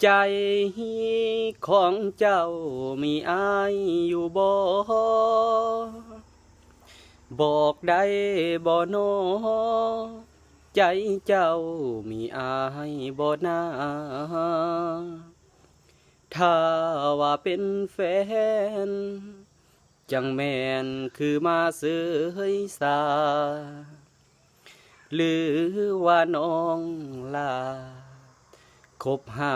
ใจของเจ้ามีอายอยู่บ่บอกได้บ่นอใจเจ้ามีอายบ่นาถ้าว่าเป็นแฟนจังแม่นคือมาเสยสาหรือว่าน้องลาคบหา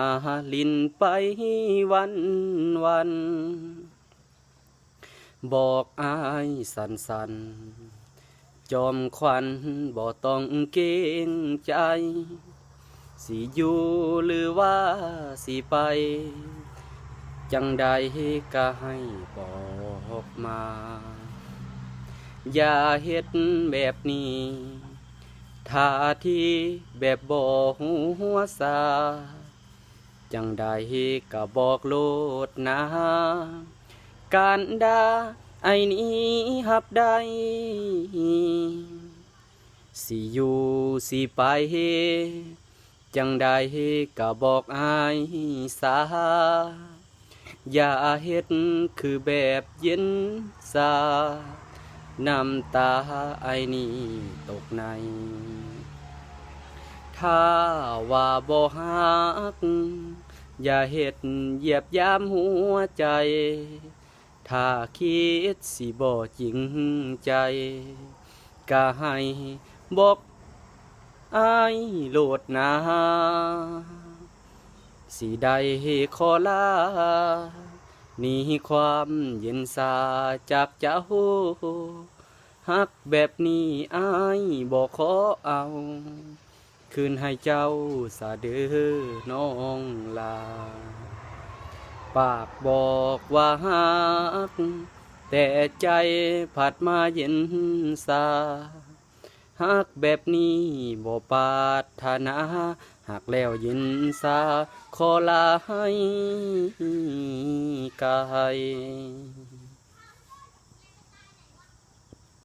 ลินไปวันบอกอายสันจอมควันบ่ต้องเกรงใจสิอยู่หรือว่าสิไปจังใดก็ให้บอกมาอย่าเฮ็ดแบบนี้ท่าทีแบบบ่หัวซาจังใดก็บอกโลดนะการด่าไอ้นี้หับได้สิอยู่สิไปจังใดก็บอกอายสาอย่าเฮ็ดคือแบบเย็นซาน้ำตาไอ้นี้ตกในถ้าว่าบ่ฮักอย่าเฮ็ดเหยียบยามหัวใจถ้าคิดสิบ่จริงใจก็ให้บอกอายโลดนะสิได้ขอลาหนีความเย็นสาจากเจ้าฮักแบบนี้อายบ่ขอเอาคืนให้เจ้าสาเด้อน้องลาปากบอกว่าฮักแต่ใจผัดมาเย็นสาฮักแบบนี้บ่ปรารถนาหากแล้วเย็นสาขอลาให้ไกล